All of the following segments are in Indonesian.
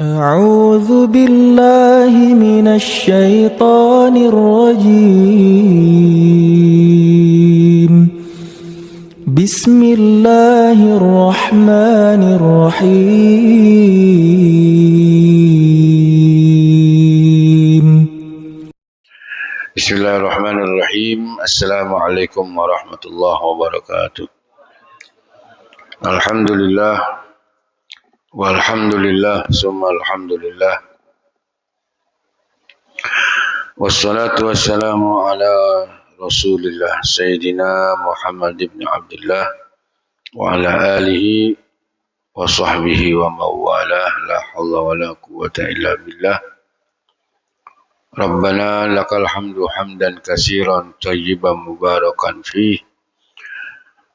أعوذ بالله من الشيطان الرجيم. بسم الله الرحمن الرحيم. Bismillahirrahmanirrahim. Assalamualaikum warahmatullahi wabarakatuh. Alhamdulillah walhamdulillah summa alhamdulillah. Wassalatu wassalamu ala Rasulillah Sayyidina Muhammad ibn Abdullah wa ala alihi wa sahbihi wa mawalah la hawla wa la quwwata illa billah. Rabbana lakal hamdu hamdan katsiran tayyiban mubarakan fih.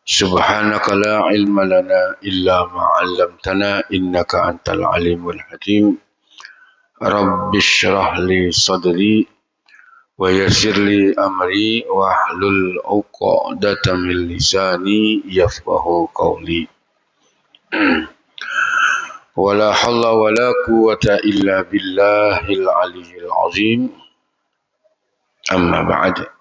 Subhanaka la ilma lana illa ma 'allamtana innaka antal alimul hakim. Rabbi shrah li sadri wa yassir li amri wa hlul 'uqdatam min lisani yafqahu qawli. Wala haula wala quwwata illa billahil aliyyil azim. Amma ba'd.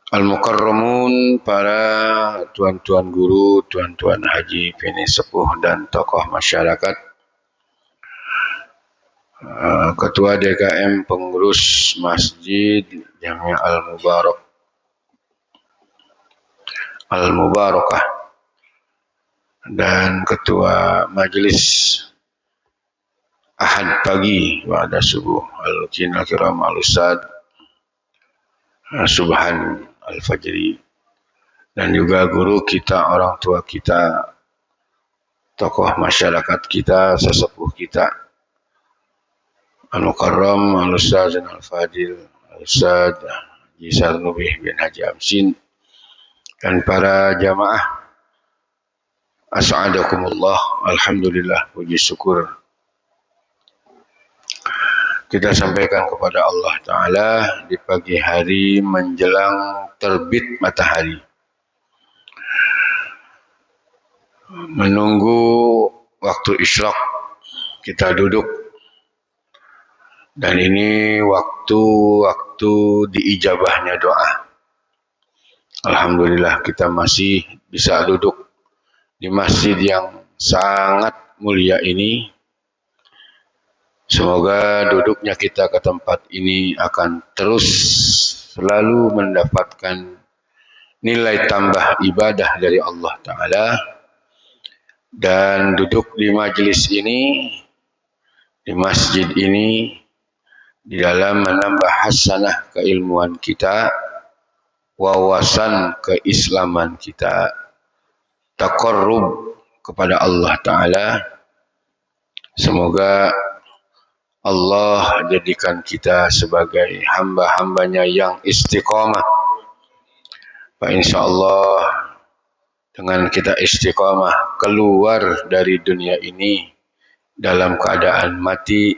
Al-Mukarramun, para tuan-tuan guru, tuan-tuan haji, peni sepuh dan tokoh masyarakat, Ketua DKM Pengurus Masjid Jami' Al-Mubarakah dan Ketua Majelis Ahad Pagi Ba'da Subuh Al-Qinal Kiram Al-Ustad Subhan Al-Fajri, dan juga guru kita, orang tua kita, tokoh masyarakat kita, sesepuh kita, Al-Mukarram Al-Ustaz Al-Fadil Al-Ustaz Haji Sarnubih bin Haji Amsin, dan para jamaah as'adakumullah. Alhamdulillah, puji syukur kita sampaikan kepada Allah Ta'ala di pagi hari menjelang terbit matahari, menunggu waktu isyraq kita duduk, dan ini waktu diijabahnya doa. Alhamdulillah kita masih bisa duduk di masjid yang sangat mulia ini. Semoga duduknya kita ke tempat ini akan terus selalu mendapatkan nilai tambah ibadah dari Allah Ta'ala, dan duduk di majelis ini, di masjid ini, di dalam menambah hasanah keilmuan kita, wawasan keislaman kita, taqarrub kepada Allah Ta'ala. Semoga Allah jadikan kita sebagai hamba-hambanya yang istiqamah. Pak, insyaallah dengan kita istiqamah keluar dari dunia ini dalam keadaan mati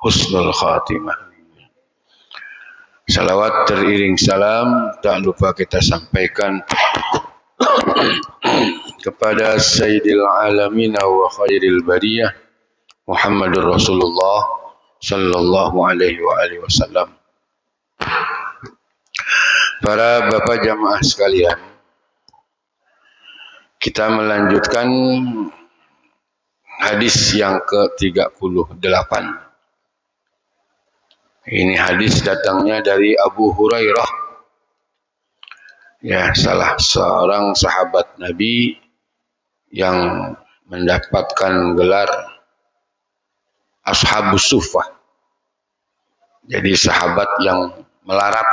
husnul khatimah. Salawat teriring salam tak lupa kita sampaikan kepada Sayyidil Alamin wa Khairil Bariyah Muhammadur Rasulullah sallallahu alaihi wa alihi wasallam. Para bapak jamaah sekalian, kita melanjutkan hadis yang ke-38. Ini hadis datangnya dari Abu Hurairah, ya, salah seorang sahabat Nabi yang mendapatkan gelar Ashabus Suffah. Jadi sahabat yang melarat,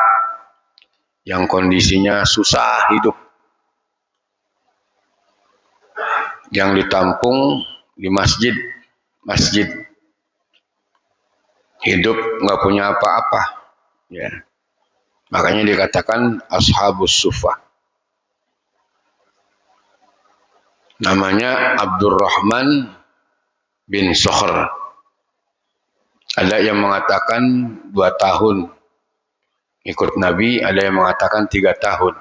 yang kondisinya susah hidup, yang ditampung di masjid, hidup nggak punya apa-apa, ya. Makanya dikatakan Ashabus Suffah. Namanya Abdurrahman bin Sokhr. Ada yang mengatakan 2 tahun ikut Nabi, ada yang mengatakan 3 tahun.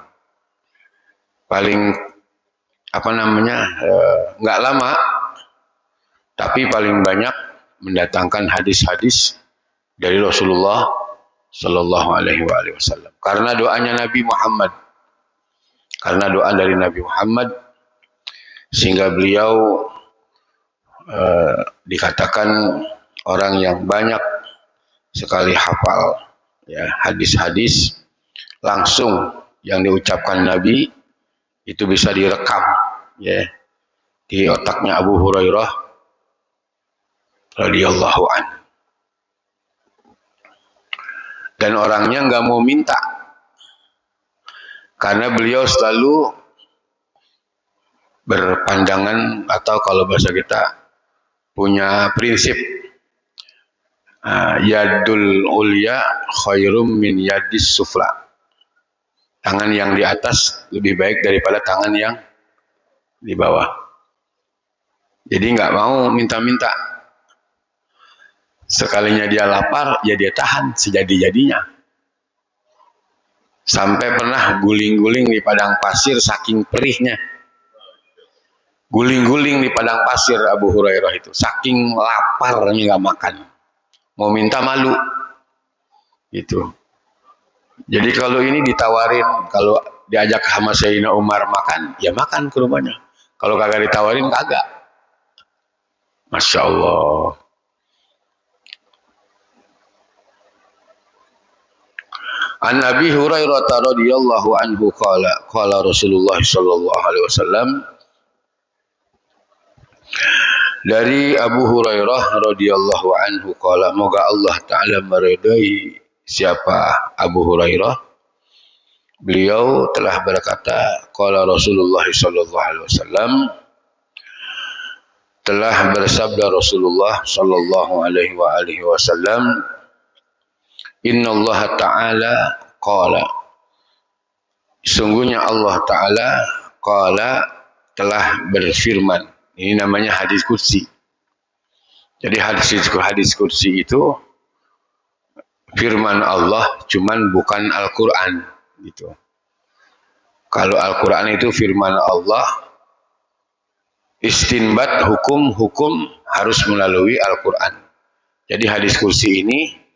Paling nggak lama tapi paling banyak mendatangkan hadis-hadis dari Rasulullah Shallallahu Alaihi Wasallam. Karena doanya Nabi Muhammad, karena doa dari Nabi Muhammad, sehingga beliau dikatakan orang yang banyak sekali hafal ya hadis-hadis langsung yang diucapkan Nabi itu bisa direkam ya di otaknya Abu Hurairah radhiyallahu anhu. Dan orangnya nggak mau minta karena beliau selalu berpandangan atau kalau bahasa kita punya prinsip yadul ulya khairum min yadis sufla. Tangan yang di atas lebih baik daripada tangan yang di bawah. Jadi nggak mau minta-minta. Sekalinya dia lapar, ya dia tahan sejadi-jadinya. Sampai pernah guling-guling di padang pasir saking perihnya. Guling-guling di padang pasir Abu Hurairah itu. Saking laparnya nggak makan. Mau minta malu. Gitu. Jadi kalau ini ditawarin, kalau diajak sama Sayyidina Umar makan, ya makan ke rumahnya. Kalau kagak ditawarin, kagak. Masya Allah. An Abi Hurairah radhiyallahu anhu qala Rasulullah sallallahu alaihi wasallam, dari Abu Hurairah radhiyallahu anhu qala, moga Allah taala meridai siapa Abu Hurairah, beliau telah berkata, qala Rasulullah sallallahu alaihi wasallam, telah bersabda Rasulullah sallallahu alaihi wasallam, Innallaha ta'ala qala, sungguhnya Allah ta'ala qala, telah berfirman. Ini namanya hadis kursi. Jadi hadis kursi itu firman Allah, cuman bukan Al-Quran gitu. Kalau Al-Quran itu firman Allah, istinbat hukum harus melalui Al-Quran. Jadi hadis kursi ini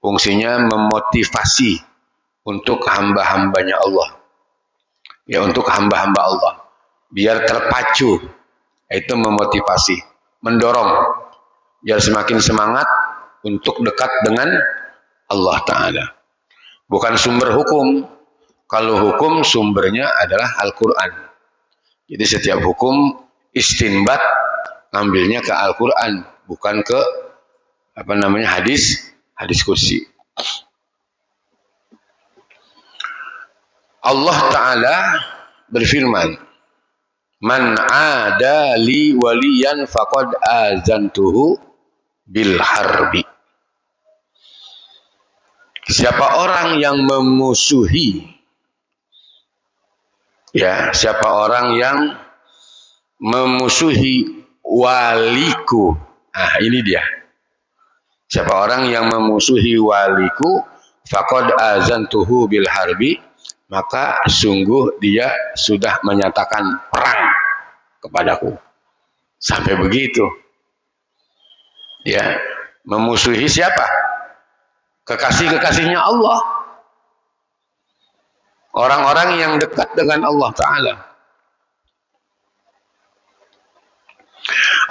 fungsinya memotivasi untuk hamba-hambanya Allah. Ya, untuk hamba-hamba Allah. Biar terpacu. Itu memotivasi. Mendorong. Biar semakin semangat untuk dekat dengan Allah Ta'ala. Bukan sumber hukum. Kalau hukum sumbernya adalah Al-Quran. Jadi setiap hukum istinbat ngambilnya ke Al-Quran. Bukan ke hadis kursi. Allah Ta'ala berfirman, Man ada li waliyan faqad azantuhu bil harbi. Siapa orang yang memusuhi, ya, siapa orang yang memusuhi waliku. Ini dia. Siapa orang yang memusuhi waliku, faqad azantuhu bil harbi, maka sungguh dia sudah menyatakan perang kepadaku. Sampai begitu. Ya, memusuhi siapa? Kekasih-kekasihnya Allah. Orang-orang yang dekat dengan Allah Ta'ala.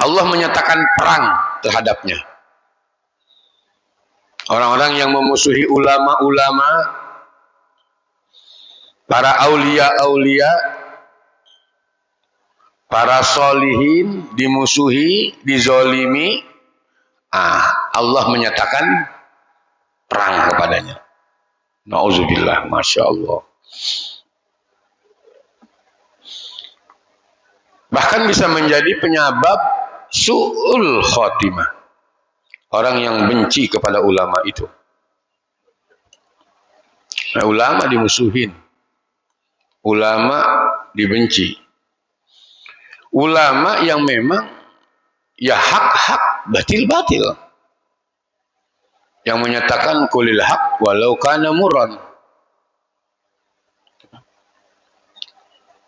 Allah menyatakan perang terhadapnya. Orang-orang yang memusuhi ulama-ulama, para aulia-aulia, para solihin, dimusuhi, dizolimi, Allah menyatakan perang kepadanya. Na'udzubillah, Masya Allah. Bahkan bisa menjadi penyebab su'ul khotimah. Orang yang benci kepada ulama itu. Nah, ulama dimusuhin. Ulama dibenci. Ulama yang memang ya hak-hak, batil-batil. Yang menyatakan kulil haq walau kana murran.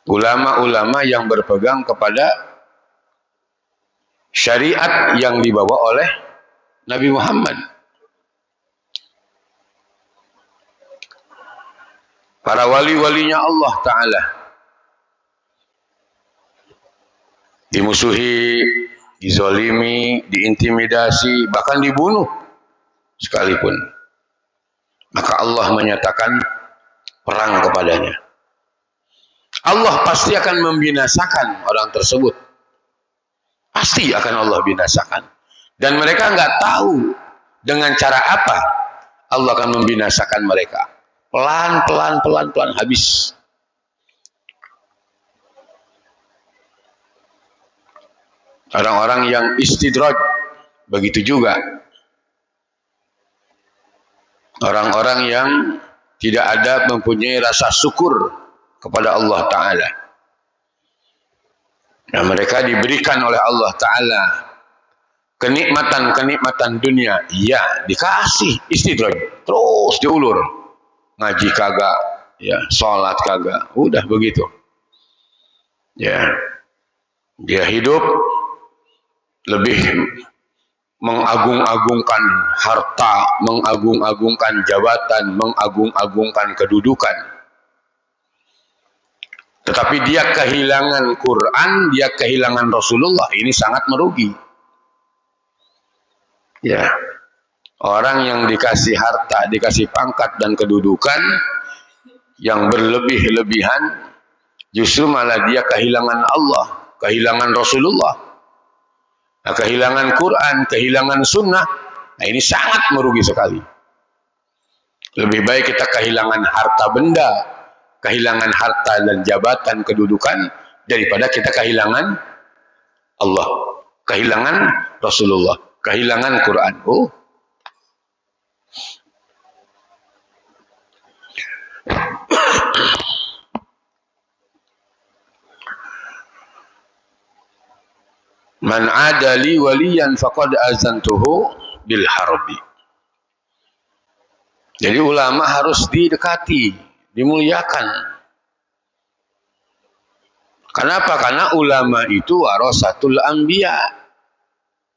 Ulama-ulama yang berpegang kepada syariat yang dibawa oleh Nabi Muhammad. Para wali-walinya Allah Ta'ala dimusuhi, dizolimi, diintimidasi, bahkan dibunuh sekalipun. Maka Allah menyatakan perang kepadanya. Allah pasti akan membinasakan orang tersebut. Pasti akan Allah binasakan. Dan mereka nggak tahu dengan cara apa Allah akan membinasakan mereka. Pelan-pelan habis. Orang-orang yang istidraj, begitu juga. Orang-orang yang tidak ada mempunyai rasa syukur kepada Allah Ta'ala. Nah, mereka diberikan oleh Allah Ta'ala kenikmatan dunia. Ya, dikasih istidraj. Terus diulur. Ngaji kagak, ya, sholat kagak. Udah begitu. Ya, dia hidup lebih mengagung-agungkan harta, mengagung-agungkan jabatan, mengagung-agungkan kedudukan. Tetapi dia kehilangan Quran, dia kehilangan Rasulullah. Ini sangat merugi. Ya, orang yang dikasih harta, dikasih pangkat dan kedudukan yang berlebih-lebihan, justru malah dia kehilangan Allah, kehilangan Rasulullah, kehilangan Quran, kehilangan sunnah. Nah, ini sangat merugi sekali. Lebih baik kita kehilangan harta benda, kehilangan harta dan jabatan kedudukan, daripada kita kehilangan Allah, kehilangan Rasulullah, kehilangan Quran. Oh, man adali waliyan faqad azantuhu bil harbi. Jadi ulama harus didekati, dimuliakan. Kenapa? Karena ulama itu warasatul anbiya,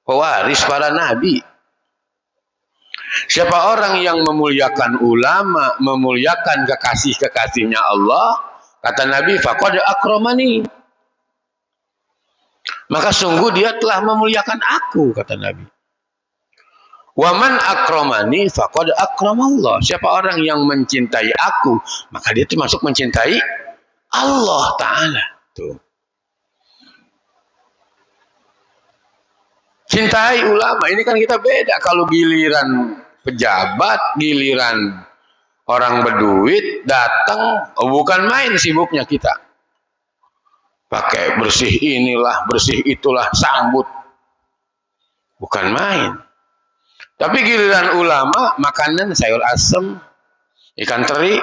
pewaris para nabi. Siapa orang yang memuliakan ulama, memuliakan kekasih-kekasihnya Allah, kata Nabi, faqad akramani, maka sungguh dia telah memuliakan aku, kata Nabi. Wa man akramani faqad akramallah. Siapa orang yang mencintai aku, maka dia termasuk mencintai Allah Ta'ala. Tuh. Cintai ulama, ini kan kita beda. Kalau giliran pejabat, giliran orang berduit datang, oh bukan main sibuknya kita. Pakai bersih inilah, bersih itulah, sambut. Bukan main. Tapi giliran ulama, makanan sayur asem, ikan teri,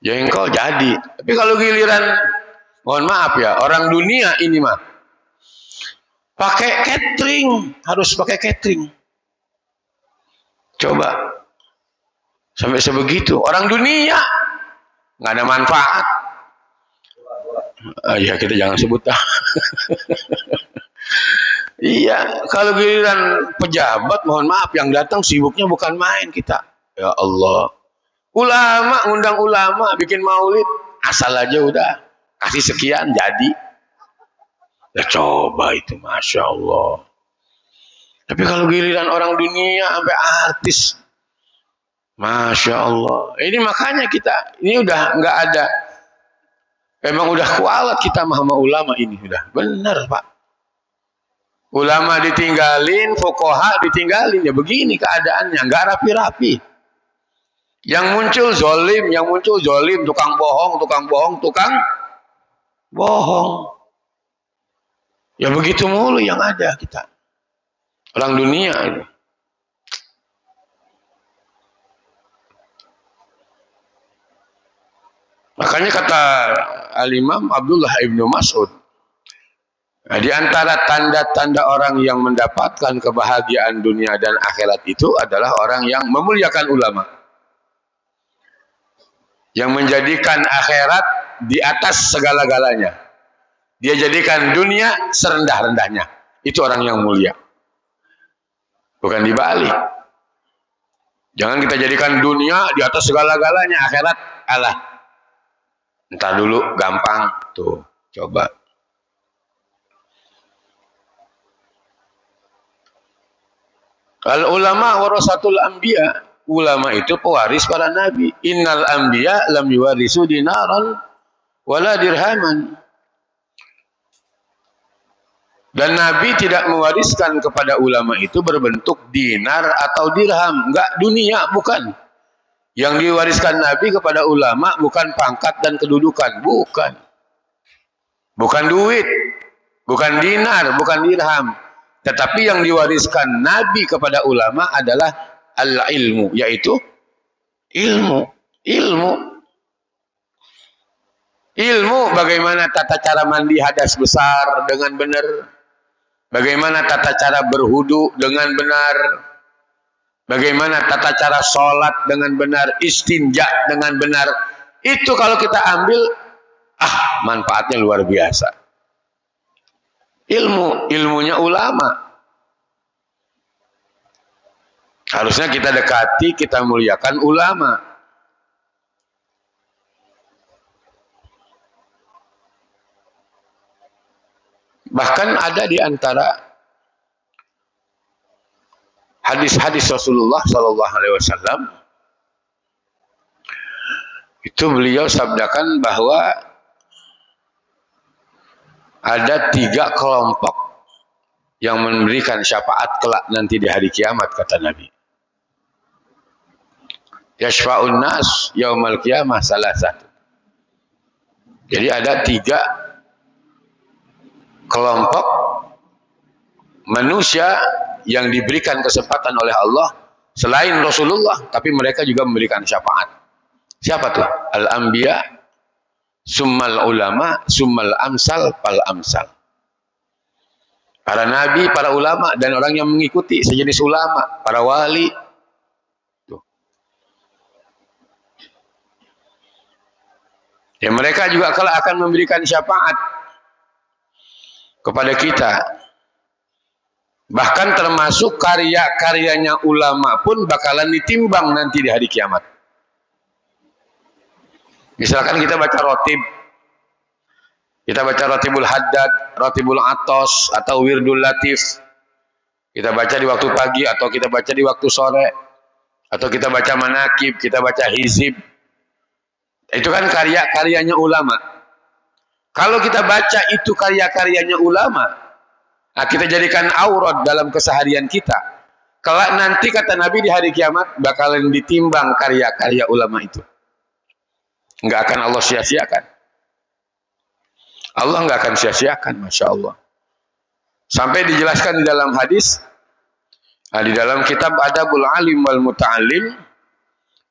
jengkol jadi. Tapi kalau giliran, mohon maaf ya, orang dunia ini mah pakai catering, harus pakai catering. Coba sampai sebegitu. Orang dunia nggak ada manfaat. Ya kita jangan sebut dah. Iya, kalau giliran pejabat, mohon maaf, yang datang sibuknya bukan main kita. Ya Allah. Ulama, ngundang ulama, bikin maulid, asal aja udah. Kasih sekian, jadi. Ya coba itu, Masya Allah. Tapi kalau giliran orang dunia, sampai artis, Masya Allah. Ini makanya kita, ini udah nggak ada. Memang udah kualat kita sama ulama ini. Udah benar, Pak. Ulama ditinggalin, fuqaha ditinggalin, ya begini keadaannya, nggak rapi-rapi. Yang muncul zolim, tukang bohong. Ya begitu mulu yang ada kita. Orang dunia ini. Makanya kata Al-Imam Abdullah ibnu Mas'ud, nah, di antara tanda-tanda orang yang mendapatkan kebahagiaan dunia dan akhirat itu adalah orang yang memuliakan ulama. Yang menjadikan akhirat di atas segala-galanya. Dia jadikan dunia serendah-rendahnya. Itu orang yang mulia. Bukan dibalik. Jangan kita jadikan dunia di atas segala-galanya. Akhirat, alah. Ntar dulu, gampang. Tuh, coba. Al-ulama warasatul anbiya. Ulama itu pewaris para nabi. Innal anbiya lam yuwarisu dinaran wala dirhaman. Dan Nabi tidak mewariskan kepada ulama itu berbentuk dinar atau dirham. Enggak, dunia, bukan. Yang diwariskan Nabi kepada ulama bukan pangkat dan kedudukan. Bukan. Bukan duit. Bukan dinar, bukan dirham. Tetapi yang diwariskan Nabi kepada ulama adalah al-ilmu. Yaitu ilmu. Ilmu. Ilmu bagaimana tata cara mandi hadas besar dengan benar. Bagaimana tata cara berhudu dengan benar. Bagaimana tata cara sholat dengan benar. Istinja dengan benar. Itu kalau kita ambil, manfaatnya luar biasa. Ilmunya ulama. Harusnya kita dekati, kita muliakan ulama. Bahkan ada di antara hadis-hadis Rasulullah Sallallahu Alaihi Wasallam itu beliau sabdakan bahwa ada 3 kelompok yang memberikan syafaat kelak nanti di hari kiamat, kata Nabi. Yashfa'un nas yaumal qiyamah salah satu. Jadi ada 3 kelompok manusia yang diberikan kesempatan oleh Allah selain Rasulullah, tapi mereka juga memberikan syafaat. Siapa tuh? Al-anbiya, summal ulama, summal amsal, pal amsal. Para nabi, para ulama, dan orang yang mengikuti sejenis ulama, para wali. Tuh. Ya, mereka juga kelak akan memberikan syafaat kepada kita. Bahkan termasuk karya-karyanya ulama pun bakalan ditimbang nanti di hari kiamat. Misalkan kita baca rotib, kita baca rotibul haddad, rotibul atos, atau wirdul latif. Kita baca di waktu pagi, atau kita baca di waktu sore, atau kita baca manakib, kita baca hizib. Itu kan karya-karyanya ulama. Kalau kita baca itu karya-karyanya ulama, kita jadikan aurat dalam keseharian kita. Kelak nanti kata Nabi di hari kiamat bakalan ditimbang karya-karya ulama itu. Enggak akan Allah sia-siakan. Allah enggak akan sia-siakan, Masya Allah. Sampai dijelaskan di dalam hadis, di dalam kitab Adabul Alim wal Muta'alim,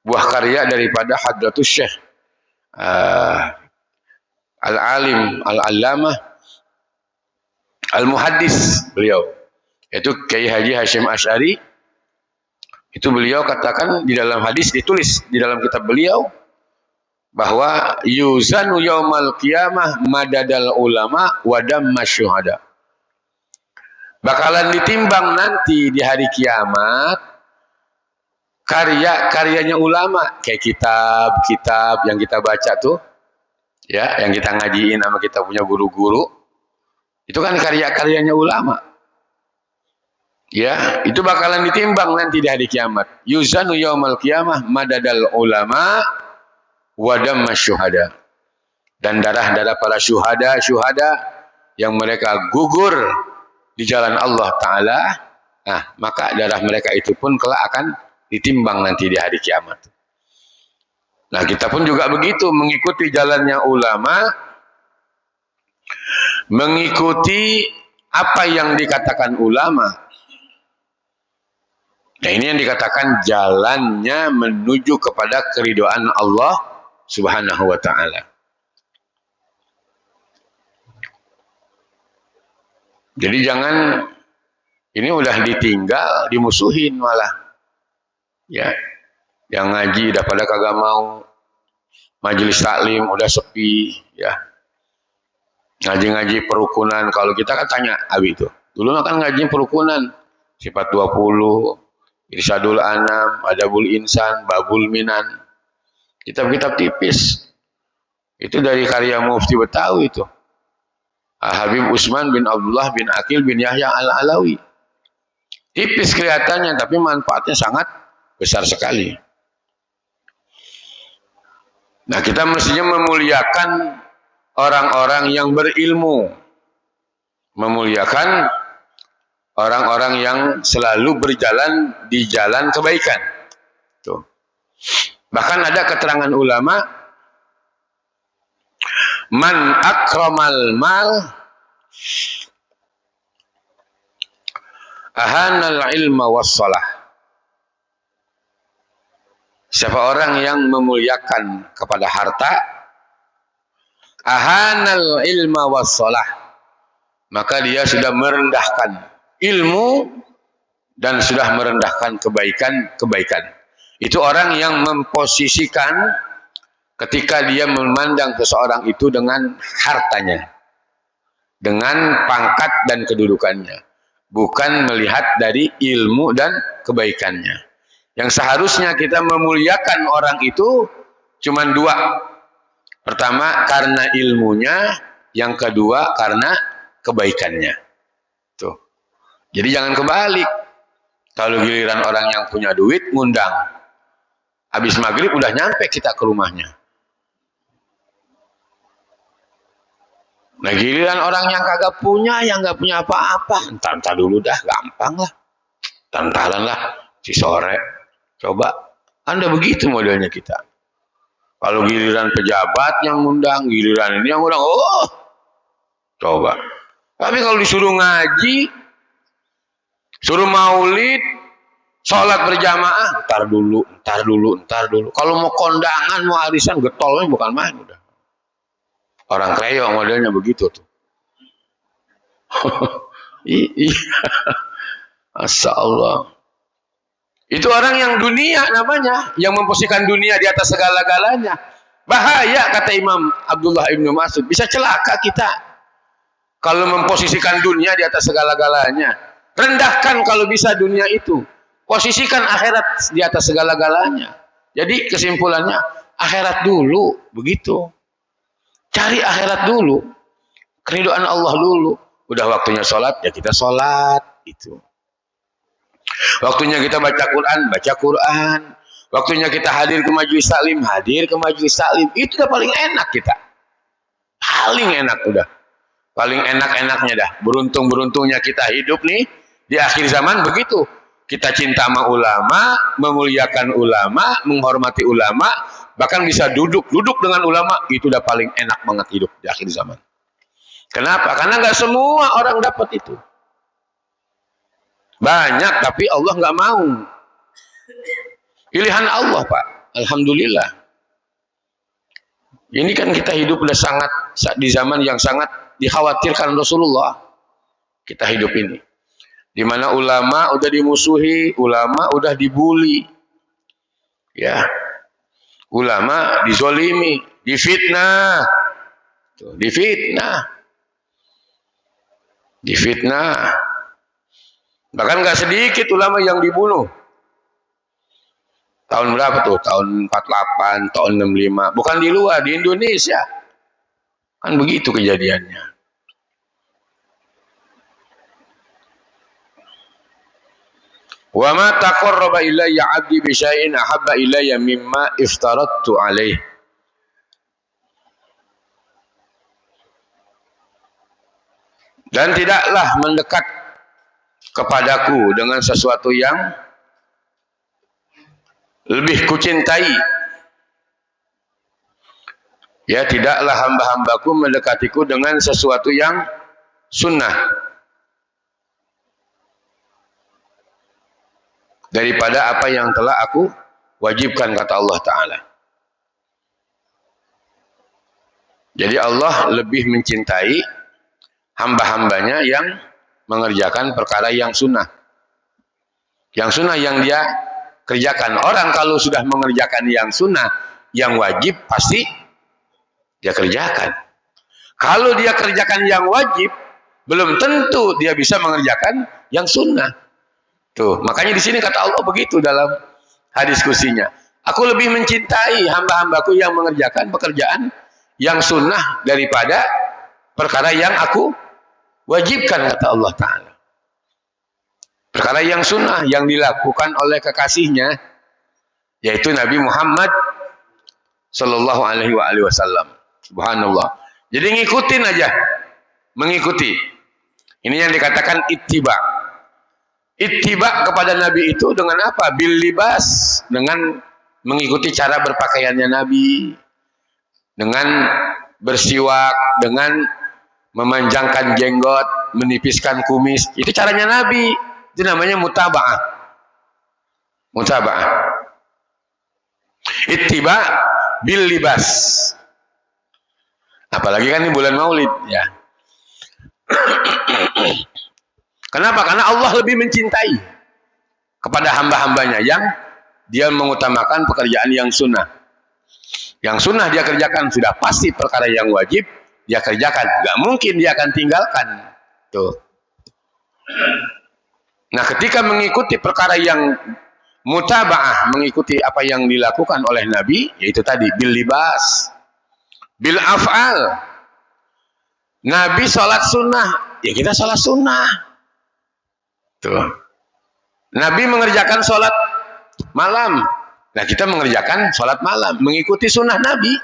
buah karya daripada Hadratus Syekh Al-Alim, Al-Allamah, Al-Muhaddis beliau, yaitu Kiai Haji Hashim Asy'ari. Itu beliau katakan di dalam hadis, ditulis di dalam kitab beliau, bahwa yuzanu yaumal qiyamah madadal ulama wa damma syuhada. Bakalan ditimbang nanti di hari kiamat karya-karyanya ulama, kayak kitab-kitab yang kita baca tuh, ya, yang kita ngajiin sama kita punya guru-guru, itu kan karya-karyanya ulama. Ya, itu bakalan ditimbang nanti di hari kiamat. Yuzanu yaumal qiyamah madadal ulama wa damma syuhada. Dan darah-darah para syuhada yang mereka gugur di jalan Allah Ta'ala, maka darah mereka itu pun kelak akan ditimbang nanti di hari kiamat. Nah, kita pun juga begitu, mengikuti jalannya ulama, mengikuti apa yang dikatakan ulama. Nah, ini yang dikatakan jalannya menuju kepada keridhaan Allah Subhanahu wa Ta'ala. Jadi jangan ini udah ditinggal, dimusuhin malah. Ya. Yang ngaji udah pada kagak mau, majelis taklim udah sepi, ya. Ngaji-ngaji perukunan. Kalau kita kan tanya Abi itu. Dulu kan ngaji perukunan. Sifat 20, Irsyadul Anam, Adabul Insan, Babul Minan. Kitab-kitab tipis. Itu dari karya Mufti Betawi itu. Habib Usman bin Abdullah bin Akil bin Yahya Al-Alawi. Tipis kelihatannya, tapi manfaatnya sangat besar sekali. Nah, kita mestinya memuliakan orang-orang yang berilmu. Memuliakan orang-orang yang selalu berjalan di jalan kebaikan. Tuh. Bahkan ada keterangan ulama, man akramal mal ahanal ilma wassalah. Siapa orang yang memuliakan kepada harta, ahanal ilma wassalah, maka dia sudah merendahkan ilmu dan sudah merendahkan kebaikan-kebaikan. Itu orang yang memposisikan ketika dia memandang seseorang itu dengan hartanya, dengan pangkat dan kedudukannya, bukan melihat dari ilmu dan kebaikannya. Yang seharusnya kita memuliakan orang itu cuma dua. Pertama karena ilmunya, yang kedua karena kebaikannya. Tuh. Jadi jangan kebalik. Kalau giliran orang yang punya duit ngundang, habis maghrib udah nyampe kita ke rumahnya. Nah, giliran orang yang kagak punya, yang nggak punya apa-apa, entar dulu dah, gampang lah, tantalan lah, si sore. Coba, Anda begitu modelnya kita. Kalau giliran pejabat yang ngundang, giliran ini yang ngundang, oh, coba. Tapi kalau disuruh ngaji, suruh maulid, sholat berjamaah, entar dulu. Kalau mau kondangan, mau arisan, getolnya bukan main udah. Orang kreyo modelnya begitu tuh. Iya. Masya Allah. Itu orang yang dunia namanya, yang memposisikan dunia di atas segala-galanya. Bahaya kata Imam Abdullah Ibn Mas'ud, bisa celaka kita kalau memposisikan dunia di atas segala-galanya. Rendahkan kalau bisa dunia itu. Posisikan akhirat di atas segala-galanya. Jadi kesimpulannya, akhirat dulu, begitu. Cari akhirat dulu. Keridhaan Allah dulu. Udah waktunya sholat, ya kita sholat. Itu. Waktunya kita baca Quran. Waktunya kita hadir ke majelis taklim, hadir ke majelis taklim. Itu udah paling enak kita. Paling enak udah. Paling enak-enaknya dah. Beruntung-beruntungnya kita hidup nih di akhir zaman begitu. Kita cinta sama ulama, memuliakan ulama, menghormati ulama, bahkan bisa duduk dengan ulama. Itu udah paling enak banget hidup di akhir zaman. Kenapa? Karena nggak semua orang dapat itu. Banyak, tapi Allah nggak mau. Pilihan Allah, Pak. Alhamdulillah. Ini kan kita hidup udah sangat di zaman yang sangat dikhawatirkan Rasulullah. Kita hidup ini. Di mana ulama udah dimusuhi, ulama udah dibully. Ya. Ulama dizolimi, difitnah. Difitnah. Bahkan nggak sedikit ulama yang dibunuh. Tahun berapa tuh? Tahun 48, tahun 65. Bukan di luar, di Indonesia. Kan begitu kejadiannya. Wa ma taqarraba ilayya 'abdi bi syai'in ahabba ilayya mimma iftaradtu 'alaihi. Dan tidaklah mendekat kepadaku dengan sesuatu yang lebih kucintai. Ya, tidaklah hamba-hambaku mendekatiku dengan sesuatu yang sunnah daripada apa yang telah aku wajibkan, kata Allah Ta'ala. Jadi Allah lebih mencintai hamba-hambanya yang mengerjakan perkara yang sunnah. Yang sunnah yang dia kerjakan. Orang kalau sudah mengerjakan yang sunnah, yang wajib pasti dia kerjakan. Kalau dia kerjakan yang wajib, belum tentu dia bisa mengerjakan yang sunnah. Tuh, makanya di sini kata Allah begitu dalam hadis kursinya. Aku lebih mencintai hamba-hambaku yang mengerjakan pekerjaan yang sunnah daripada perkara yang aku wajibkan, kata Allah Ta'ala. Perkara yang sunnah yang dilakukan oleh kekasihnya, yaitu Nabi Muhammad Sallallahu Alaihi Wasallam. Subhanallah. Jadi ngikutin aja, mengikuti. Ini yang dikatakan ittiba. Ittiba kepada Nabi itu dengan apa? Bil libas, dengan mengikuti cara berpakaiannya Nabi, dengan bersiwak, dengan memanjangkan jenggot, menipiskan kumis. Itu caranya Nabi. Itu namanya mutaba'ah. Mutaba'ah. Ittiba bil libas. Apalagi kan ini bulan Maulid, ya. Kenapa? Karena Allah lebih mencintai kepada hamba-hambanya yang dia mengutamakan pekerjaan yang sunnah. Yang sunnah dia kerjakan, sudah pasti perkara yang wajib dia kerjakan. Gak mungkin dia akan tinggalkan. Tuh. Nah, ketika mengikuti perkara yang mutaba'ah, mengikuti apa yang dilakukan oleh Nabi, yaitu tadi bil libas, bil af'al. Nabi sholat sunnah, ya kita sholat sunnah. Tuh. Nabi mengerjakan sholat malam, nah kita mengerjakan sholat malam, mengikuti sunnah Nabi.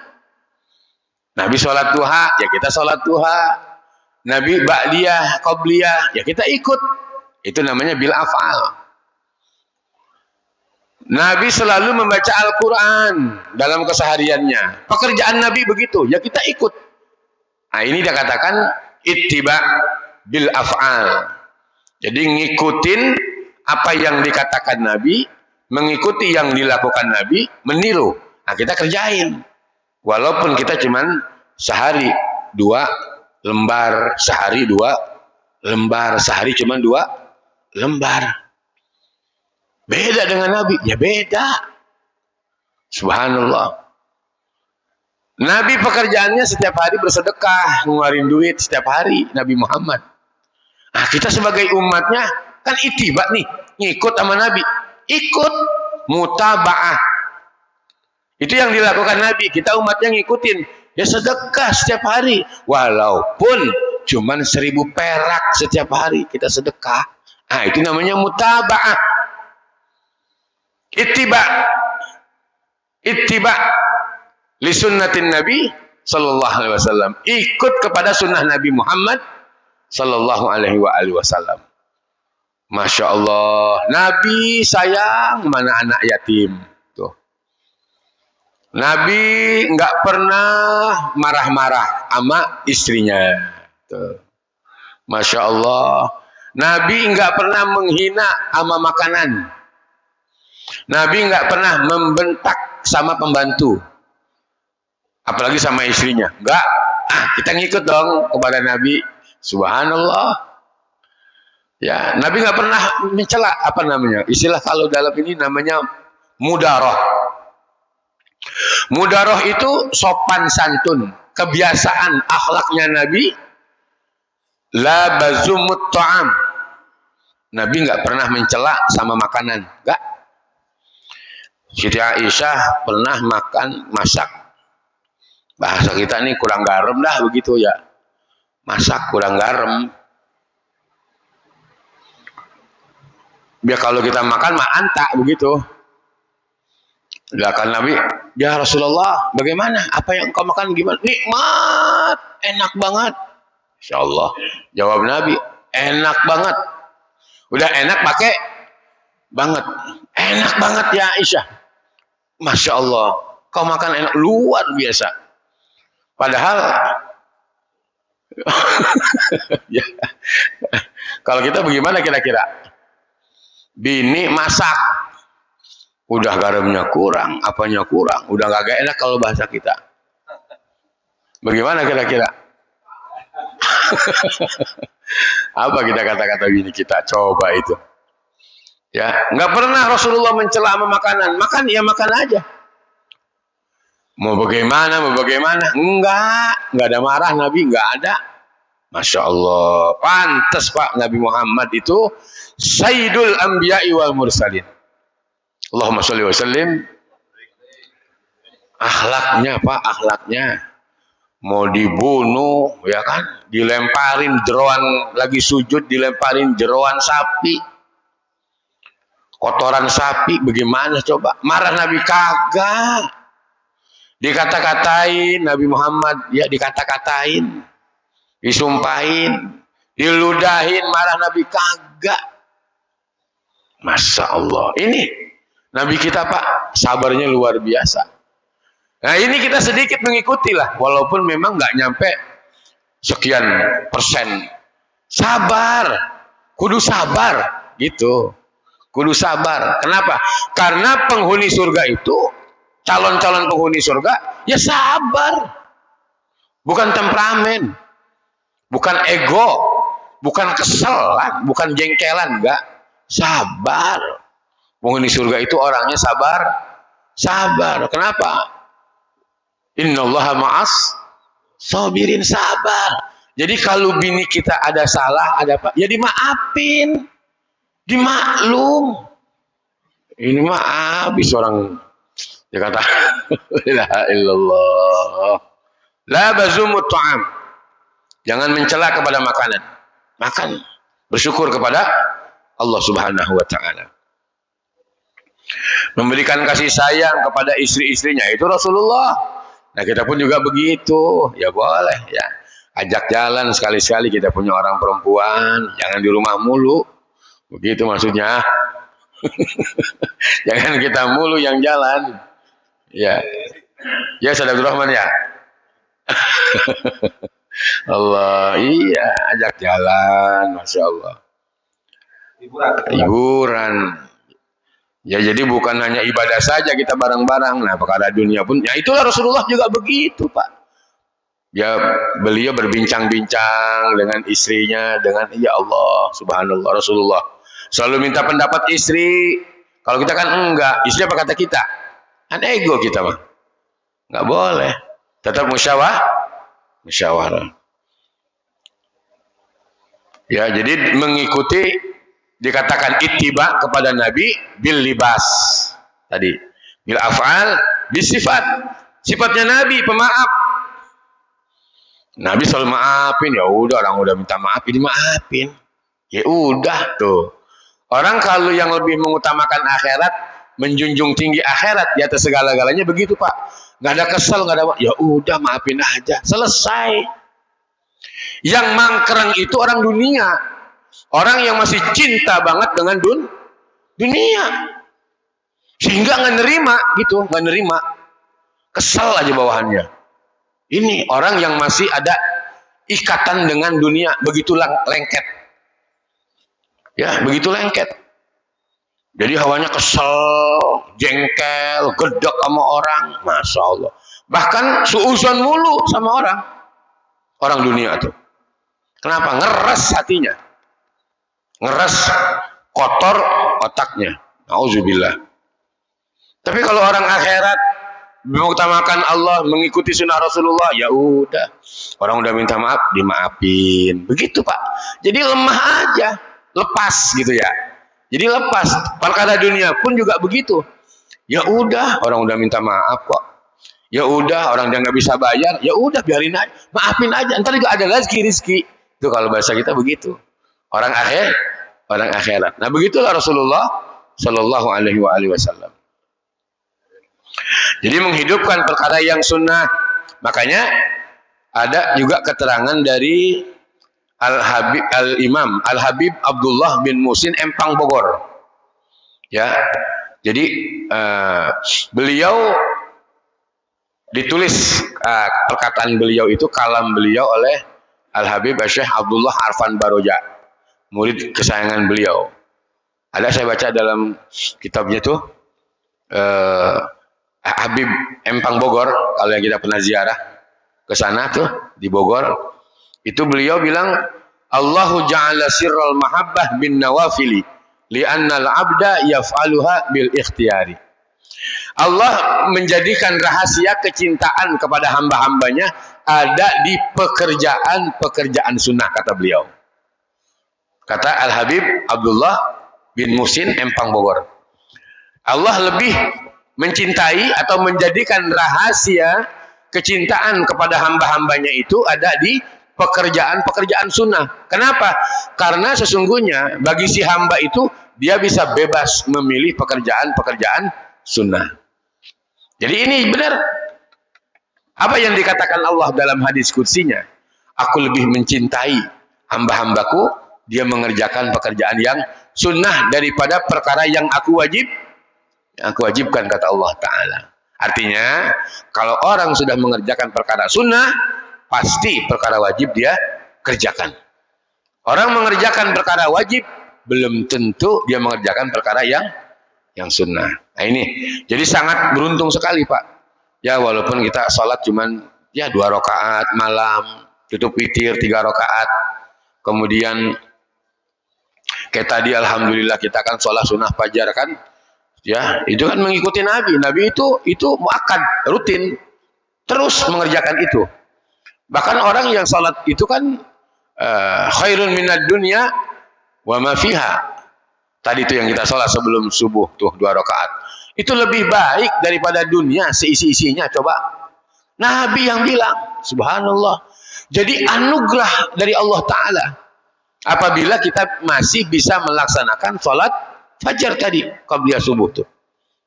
Nabi sholat duha, ya kita sholat duha. Nabi ba'diyah, qobliyah, ya kita ikut. Itu namanya bil af'al. Nabi selalu membaca Al-Quran dalam kesehariannya. Pekerjaan Nabi begitu, ya kita ikut. Nah, ini dia katakan ittiba bil af'al. Jadi ngikutin apa yang dikatakan Nabi, mengikuti yang dilakukan Nabi, meniru. Nah, kita kerjain. Walaupun kita cuman sehari 2 lembar, sehari 2 lembar, sehari cuman 2 lembar. Beda dengan Nabi, ya beda. Subhanallah. Nabi pekerjaannya setiap hari bersedekah, ngeluarin duit setiap hari, Nabi Muhammad. Nah, kita sebagai umatnya kan ittiba nih, ngikut sama Nabi. Ikut mutaba'ah. Itu yang dilakukan Nabi, kita umatnya ngikutin. Ya sedekah setiap hari, walaupun cuman 1000 perak setiap hari kita sedekah. Nah, itu namanya mutaba'ah. Ittiba li sunnatin Nabi sallallahu alaihi wasallam. Ikut kepada sunnah Nabi Muhammad sallallahu alaihi wasallam. Masya Allah, Nabi sayang mana anak yatim. Tuh. Nabi nggak pernah marah-marah sama istrinya. Tuh. Masya Allah, Nabi nggak pernah menghina sama makanan. Nabi nggak pernah membentak sama pembantu, apalagi sama istrinya. Enggak. Kita ngikut dong kepada Nabi. Subhanallah. Ya, Nabi nggak pernah mencela, apa namanya? Istilah kalau dalam ini namanya mudaroh. Mudaroh itu sopan santun, kebiasaan akhlaknya Nabi. La bazumut ta'am. Nabi nggak pernah mencela sama makanan. Enggak. Siti Aisyah pernah masak. Bahasa kita nih kurang garam dah begitu ya. Masak kurang garam. Biar kalau kita makan mah antak begitu. Lakan Nabi, ya Rasulullah, bagaimana? Apa yang engkau makan gimana? Nikmat, enak banget. Insyaallah. Jawab Nabi, enak banget. Udah enak pakai banget. Enak banget ya Aisyah. Masya Allah, kau makan enak luar biasa. Padahal ya, kalau kita bagaimana kira-kira? Bini masak, udah garamnya kurang, apanya kurang, udah gak enak kalau bahasa kita. Bagaimana kira-kira? Apa kita kata-kata bini kita? Coba itu. Ya, nggak pernah Rasulullah mencela sama makanan. Makan ya makan aja. Mau bagaimana, mau bagaimana? Enggak ada marah Nabi, enggak ada. Masya Allah, pantas Pak Nabi Muhammad itu Sayyidul Anbiya'i wal Mursalin. Allahumma sholli wa sallim. Akhlaknya Pak, akhlaknya mau dibunuh, ya kan? Dilemparin jeroan, lagi sujud dilemparin jeroan sapi, kotoran sapi, bagaimana coba? Marah Nabi kagak. Dikata-katain Nabi Muhammad, ya dikata-katain, disumpahin, diludahin, marah Nabi kagak. Masya Allah, ini Nabi kita Pak, sabarnya luar biasa. Nah ini kita sedikit mengikuti lah, walaupun memang nggak nyampe sekian persen. Sabar, kudu sabar, gitu. Kudu sabar. Kenapa? Karena penghuni surga itu, calon-calon penghuni surga, ya sabar. Bukan temperamen, bukan ego, bukan keselan, bukan jengkelan, enggak. Sabar. Penghuni surga itu orangnya sabar. Sabar. Kenapa? Innallaha ma'as sabirin, sabar. Jadi kalau bini kita ada salah, ada apa, ya dimaafin, dimaklum. Ini mah habis orang, dia kata la ilaha illallah, la bazumut ta'am, jangan mencela kepada makanan, makan, bersyukur kepada Allah Subhanahu wa taala. Memberikan kasih sayang kepada istri-istrinya itu Rasulullah. Nah kita pun juga begitu, ya boleh ya. Ajak jalan sekali-sekali, kita punya orang perempuan, jangan di rumah mulu. Begitu maksudnya. Jangan kita mulu yang jalan. Ya. Ya Saudara Rahman ya. Allah, iya, ajak jalan, Masya Allah. Hiburan. Ya jadi bukan hanya ibadah saja kita bareng-bareng. Nah perkara dunia pun, ya itulah Rasulullah juga begitu Pak. Ya beliau berbincang-bincang dengan istrinya, dengan ya Allah Subhanallah, Rasulullah selalu minta pendapat istri. Kalau kita kan enggak, istri apa kata kita? Kan ego kita mah. Enggak boleh. Tetap musyawarah. Ya jadi mengikuti, dikatakan ittiba kepada Nabi bil libas tadi, bil af'al bis sifat. Sifatnya Nabi pemaaf. Nabi selalu maafin, ya udah, orang udah minta maaf dimaafin. Ya udah tuh. Orang kalau yang lebih mengutamakan akhirat, menjunjung tinggi akhirat di atas segala-galanya begitu Pak. Nggak ada kesel, nggak ada, ya udah maafin aja, selesai. Yang mangkreng itu orang dunia. Orang yang masih cinta banget dengan dunia. Sehingga nggak nerima gitu, nggak nerima. Kesel aja bawahannya. Ini orang yang masih ada ikatan dengan dunia, begitu lengket. Ya, begitu lengket. Jadi hawanya kesel, jengkel, gedek sama orang, Masya Allah. Bahkan suuzon mulu sama orang. Orang dunia tuh. Kenapa? Ngeres hatinya. Ngeres, kotor otaknya. Nauzubillah. Tapi kalau orang akhirat mengutamakan Allah, mengikuti sunnah Rasulullah, ya udah. Orang udah minta maaf, dimaafin. Begitu Pak. Jadi lemah aja, lepas gitu ya. Jadi lepas. Perkara dunia pun juga begitu. Ya udah, orang udah minta maaf kok. Ya udah, orang dia nggak bisa bayar, ya udah biarin aja, maafin aja. Ntar juga ada lagi rezeki. Itu kalau bahasa kita begitu. Orang akhirat. Nah begitulah Rasulullah Shallallahu Alaihi Wasallam. Jadi menghidupkan perkara yang sunnah. Makanya ada juga keterangan dari Al-Imam Al-Habib Abdullah bin Musin Empang Bogor. Ya, jadi beliau ditulis perkataan beliau itu, kalam beliau oleh Al-Habib Syekh Abdullah Arfan Baroja, murid kesayangan beliau. Ada saya baca dalam kitabnya tuh Habib Empang Bogor, kalau yang kita pernah ziarah ke sana tuh di Bogor, itu beliau bilang Allahu ja'ala sirral mahabbah bin nawafili li'annal abda yaf'aluha bil ikhtiyari. Allah menjadikan rahasia kecintaan kepada hamba-hambanya ada di pekerjaan-pekerjaan sunnah, kata beliau. Kata Al-Habib Abdullah bin Muhsin Empang Bogor. Allah lebih mencintai atau menjadikan rahasia kecintaan kepada hamba-hambanya itu ada di pekerjaan-pekerjaan sunnah. Kenapa? Karena sesungguhnya bagi si hamba itu dia bisa bebas memilih pekerjaan-pekerjaan sunnah. Jadi ini benar. Apa yang dikatakan Allah dalam hadis qudsinya? Aku lebih mencintai hamba-hambaku, dia mengerjakan pekerjaan yang sunnah daripada perkara yang aku wajibkan, kata Allah Ta'ala. Artinya, kalau orang sudah mengerjakan perkara sunnah, pasti perkara wajib dia kerjakan. Orang mengerjakan perkara wajib, belum tentu dia mengerjakan perkara yang sunnah. Nah ini, jadi sangat beruntung sekali Pak. Ya walaupun kita sholat cuman ya 2 rakaat malam, tutup witir 3 rakaat, kemudian kayak tadi alhamdulillah kita kan sholat sunnah fajar kan, ya itu kan mengikuti Nabi. Nabi itu muakkad, rutin, terus mengerjakan itu. Bahkan orang yang sholat itu kan khairun minad dunya wa ma fiha. Tadi itu yang kita sholat sebelum subuh tuh 2 rakaat. Itu lebih baik daripada dunia seisi-isinya. Coba Nabi yang bilang, subhanallah. Jadi anugerah dari Allah Ta'ala apabila kita masih bisa melaksanakan sholat fajar tadi qabliyah subuh tuh.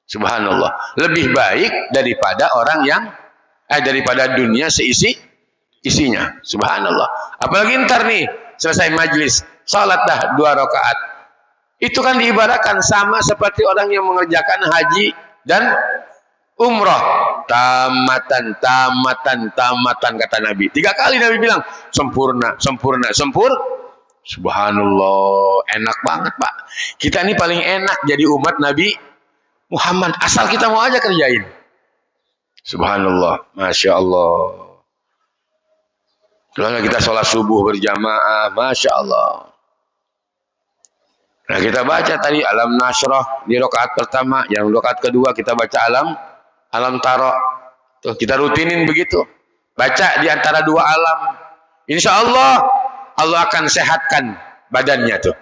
Subhanallah. Lebih baik daripada orang yang daripada dunia seisi-isinya. Subhanallah. Apalagi ntar nih selesai majlis, sholat dah 2 rakaat. Itu kan diibaratkan sama seperti orang yang mengerjakan haji dan umrah. Tamatan kata Nabi. 3 kali Nabi bilang sempurna. Subhanallah, enak banget Pak. Kita ini paling enak jadi umat Nabi Muhammad. Asal kita mau aja kerjain. Subhanallah, Masya Allah. Kalau kita sholat subuh berjamaah, Masya Allah. Nah kita baca tadi alam nasrah di rakaat pertama, yang rakaat kedua kita baca alam tara. Tuh kita rutinin begitu. Baca di antara 2 alam. Insya Allah Allah akan sehatkan badannya tuh.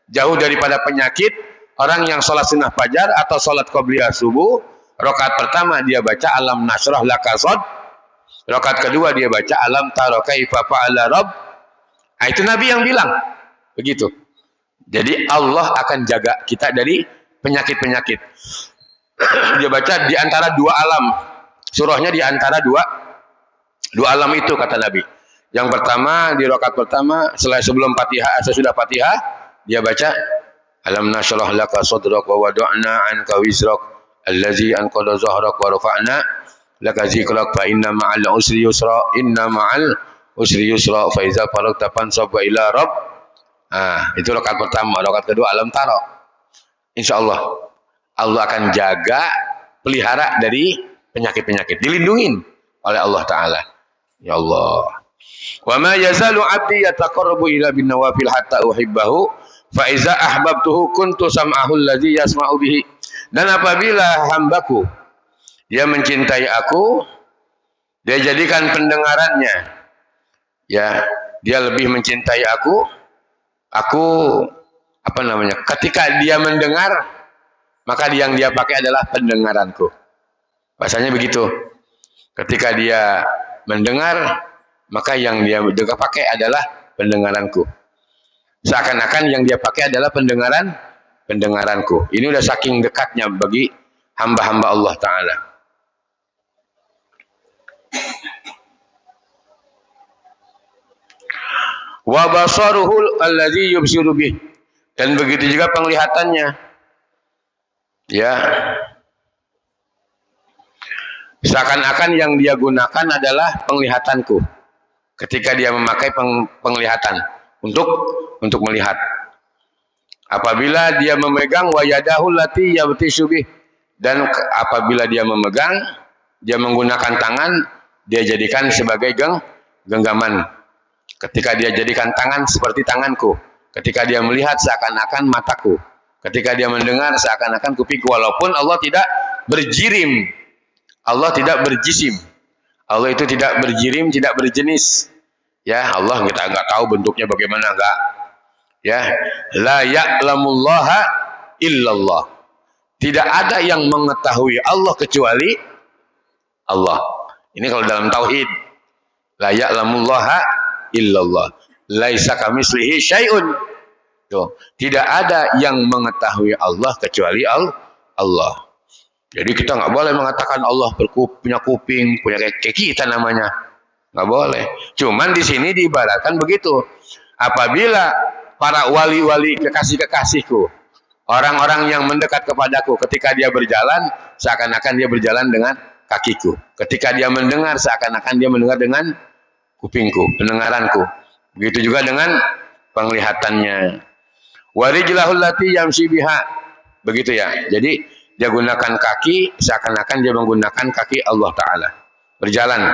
Jauh daripada penyakit. Orang yang sholat sunnah fajar atau sholat qabliyah subuh, rakaat pertama dia baca alam nasrah lakasod. Rakaat kedua dia baca alam tara kaifa fa'ala rabb. Nah, itu Nabi yang bilang begitu. Jadi Allah akan jaga kita dari penyakit-penyakit. Dia baca di antara 2 alam. Surahnya di antara dua alam itu kata Nabi. Yang pertama di rakaat pertama sebelum Fatihah, sesudah Fatihah dia baca alam nashrah laka sadrak wa wada'na anka wizrak allazi anqadha zahrak wa rafa'na laka zikrak fa inna ma'al usri yusra fa iza faragta fansab ila rabb. Itu rakaat pertama. Rakaat kedua alam tara. Insyaallah Allah akan jaga, pelihara dari penyakit-penyakit, dilindungin oleh Allah Ta'ala. Ya Allah. Wa ma yazalu 'abdi yataqarrabu ila bin nawafil hatta uhibbahu fa iza ahbabtuhu kuntu sam'ahu allazi yasma'u bihi. Dan apabila hambaku dia mencintai aku, dia jadikan pendengarannya, ya dia lebih mencintai aku ketika dia mendengar, maka yang dia pakai adalah pendengaranku. Bahasanya begitu. Ketika dia mendengar, maka yang dia pakai adalah pendengaranku. Seakan-akan yang dia pakai adalah pendengaranku. Ini udah saking dekatnya bagi hamba-hamba Allah Ta'ala. Wa basaruhul allazi yubsiru bih. Dan begitu juga penglihatannya. Ya. Seakan-akan yang dia gunakan adalah penglihatanku. Ketika dia memakai penglihatan untuk melihat. Apabila dia memegang wa yadahu lati yabtishu bih. Dan apabila dia memegang, dia menggunakan tangan, dia jadikan sebagai genggaman. Ketika dia jadikan tangan seperti tanganku. Ketika dia melihat seakan-akan mataku. Ketika dia mendengar seakan-akan kupingku. Walaupun Allah tidak berjirim. Allah tidak berjisim. Allah itu tidak berjirim, tidak berjenis. Ya, Allah kita nggak tahu bentuknya bagaimana, enggak. Ya, la ya'lamullaha illallah. Tidak ada yang mengetahui Allah kecuali Allah. Ini kalau dalam tauhid. La ya'lamullaha illallah. Laisa kamitslihi syai'un. Tuh, tidak ada yang mengetahui Allah kecuali Allah. Jadi kita nggak boleh mengatakan Allah punya kuping, punya kayak kita namanya. Nggak boleh. Cuman di sini diibaratkan begitu. Apabila para wali-wali kekasih-kekasihku, orang-orang yang mendekat kepadaku, ketika dia berjalan, seakan-akan dia berjalan dengan kakiku. Ketika dia mendengar, seakan-akan dia mendengar dengan kupingku, pendengaranku. Begitu juga dengan penglihatannya. Warijlahul lati yamshi biha. Begitu ya. Jadi dia gunakan kaki, seakan-akan dia menggunakan kaki Allah Ta'ala. Berjalan.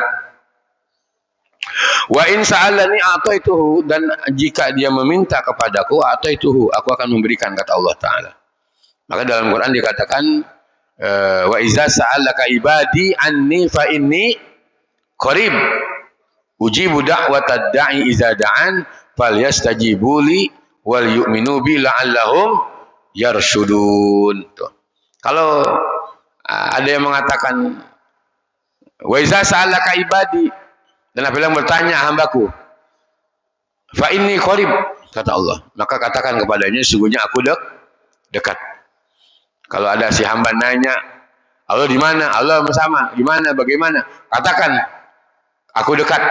Wa in sa'alani a'taituhu, dan jika dia meminta kepadaku, a'taituhu, aku akan memberikan, kata Allah Ta'ala. Maka dalam Quran dikatakan, wa iza sa'alaka ibadi anni fa inni qarib ujibu da'watad da'i iza da'an falyastajibu li wal yu'minu bi la'allahum yarshudun. Tuh. Kalau ada yang mengatakan wa iza sa'alaka ibadi, dan apabila bertanya hambaku, fa inni qarib, kata Allah, maka katakan kepadanya, sungguhnya aku dekat. Kalau ada si hamba nanya, Allah di mana? Allah bersama. Di mana? Bagaimana? Katakan, aku dekat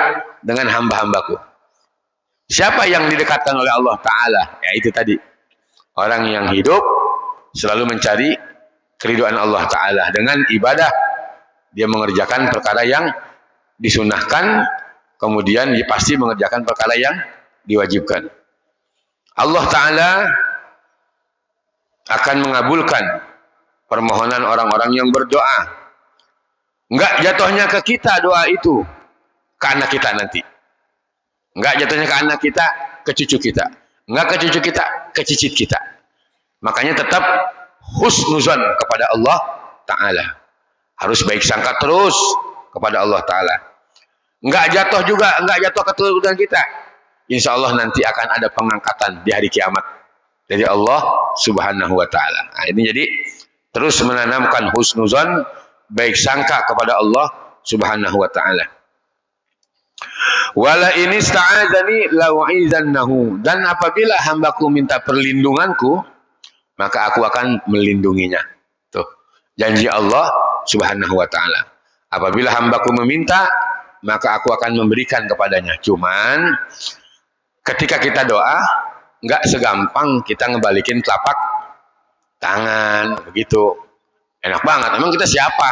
dengan hamba-hambaku. Siapa yang didekatkan oleh Allah Ta'ala? Ya itu tadi. Orang yang hidup selalu mencari keridhaan Allah Ta'ala. Dengan ibadah, dia mengerjakan perkara yang disunahkan, kemudian dia pasti mengerjakan perkara yang diwajibkan. Allah Ta'ala akan mengabulkan permohonan orang-orang yang berdoa. Enggak jatuhnya ke kita doa itu, ke anak kita nanti. Enggak jatuhnya ke anak kita, ke cucu kita. Enggak ke cucu kita, ke cicit kita. Makanya tetap husnuzan kepada Allah Ta'ala. Harus baik sangka terus kepada Allah Ta'ala. Enggak jatuh juga, enggak jatuh keturunan kita. Insya Allah nanti akan ada pengangkatan di hari kiamat dari Allah Subhanahu wa Ta'ala. Nah, ini jadi terus menanamkan husnuzan, baik sangka kepada Allah Subhanahu wa Ta'ala. Wala ini sta'adzani la'u'izannahu, dan apabila hambaku minta perlindunganku, maka aku akan melindunginya. Tuh, janji Allah Subhanahu wa Ta'ala. Apabila hambaku meminta, maka aku akan memberikan kepadanya. Cuman ketika kita doa, nggak segampang kita ngebalikin telapak tangan begitu. Enak banget. Emang kita siapa?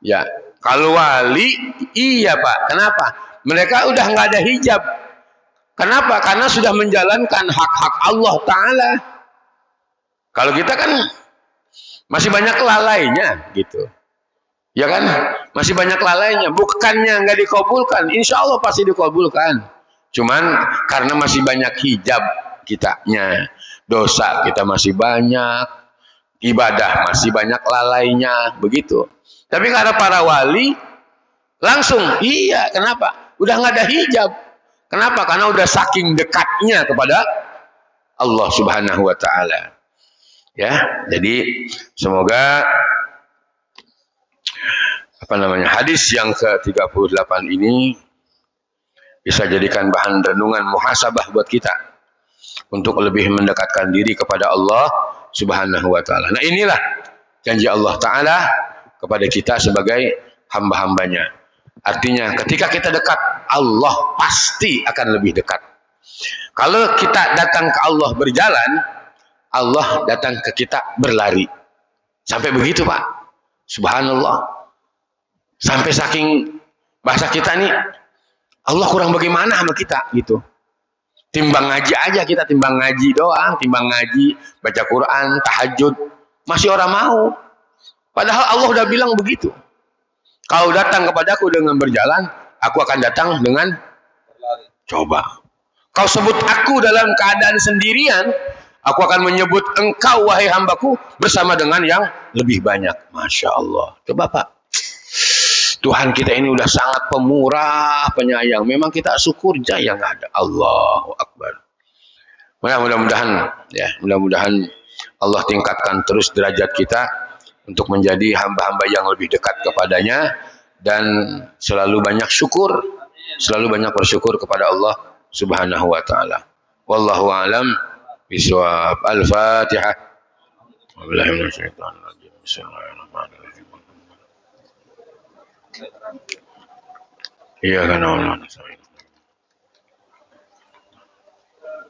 Ya, kalau wali, iya Pak. Kenapa? Mereka udah nggak ada hijab. Kenapa? Karena sudah menjalankan hak-hak Allah Ta'ala. Kalau kita kan masih banyak lalainya gitu. Ya kan? Masih banyak lalainya. Bukannya nggak dikabulkan. Insya Allah pasti dikabulkan. Cuman karena masih banyak hijab kitanya. Dosa kita masih banyak. Ibadah masih banyak lalainya. Begitu. Tapi karena para wali, langsung. Iya, kenapa? Udah nggak ada hijab. Kenapa? Karena udah saking dekatnya kepada Allah Subhanahu wa Ta'ala. Ya, jadi semoga hadis yang ke-38 ini bisa jadikan bahan renungan muhasabah buat kita untuk lebih mendekatkan diri kepada Allah Subhanahu wa Ta'ala. Nah, inilah janji Allah Ta'ala kepada kita sebagai hamba-hambanya. Artinya ketika kita dekat, Allah pasti akan lebih dekat. Kalau kita datang ke Allah berjalan, Allah datang ke kita berlari. Sampai begitu Pak. Subhanallah. Sampai saking bahasa kita nih, Allah kurang bagaimana sama kita gitu. Timbang ngaji aja kita, timbang ngaji doang, timbang ngaji, baca Quran, tahajud, masih orang mau. Padahal Allah udah bilang begitu. Kalau datang kepadaku dengan berjalan, aku akan datang dengan coba. Kau sebut aku dalam keadaan sendirian, aku akan menyebut engkau wahai hambaku bersama dengan yang lebih banyak. Masya Allah. Coba Pak, Tuhan kita ini udah sangat pemurah, penyayang. Memang kita syukur aja yang ada. Allahu Akbar. Mudah-mudahan ya, mudah-mudahan Allah tingkatkan terus derajat kita untuk menjadi hamba-hamba yang lebih dekat kepadanya dan selalu banyak syukur, selalu banyak bersyukur kepada Allah Subhanahu wa taala. Wallahu a'lam bishawab. Al-Fatihah. Wabillahi minasyaitonir rajim. Bismillahirrahmanirrahim. Iyyaka na'budu wa nasta'in.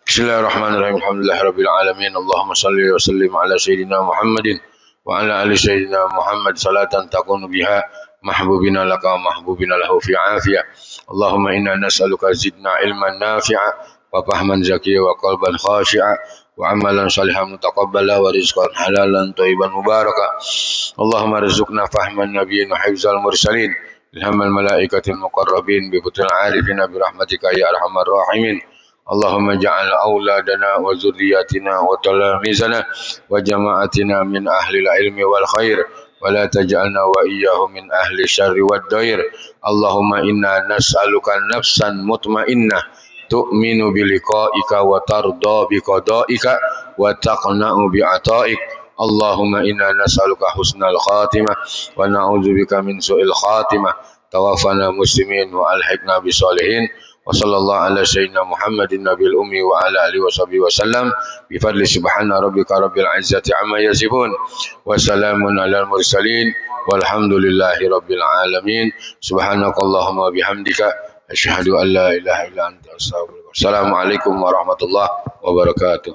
Bismillahirrahmanirrahim. Alhamdulillahirabbil alamin. Allahumma shalli wa sallim ala sayyidina Muhammadin wa ala ali sayyidina Muhammad salatan takunu biha mahbubina laka wa mahbubina lahu fi afiyah. Allahumma inna nas'aluka zidna ilman nafi'a wa fahman zakiyya wa qalban khashi'a wa amalan salihan mutaqabbala wa rizqan halalan thayyiban mubaraka. Allahumma rizqna fahman nabiyyin wa hifzal mursalin ilhamal malaikatil muqarrabin bi butul arifina bi rahmatika ya arhamar rahimin. Allahumma ja'al auladana wa zurriyatina wa talamizana wa jama'atina min ahli ilmi wal khair wa la taj'alna wa iyyahum min ahli syarri wad dair. Allahumma inna nas'aluka nafsan mutmainnah tu'minu bi liqa'ika wa tarda bi qada'ika wa taqna'u bi ata'ik. Allahumma inna nas'aluka husnal khatimah wa na'udzubika min su'il khatimah. Tawaffana muslimin wa alhiqna bis solihin. Wa sallallahu ala sayyidina Muhammadin nabil ummi wa ala alihi wa sahbihi wa sallam bi fadli subhana rabbika rabbil izzati amma yasifun wa salamun alal mursalin walhamdulillahi rabbil alamin. Subhanakallahumma bihamdika asyhadu an la ilaha illa anta astaghfiruka. Assalamualaikum warahmatullahi wabarakatuh.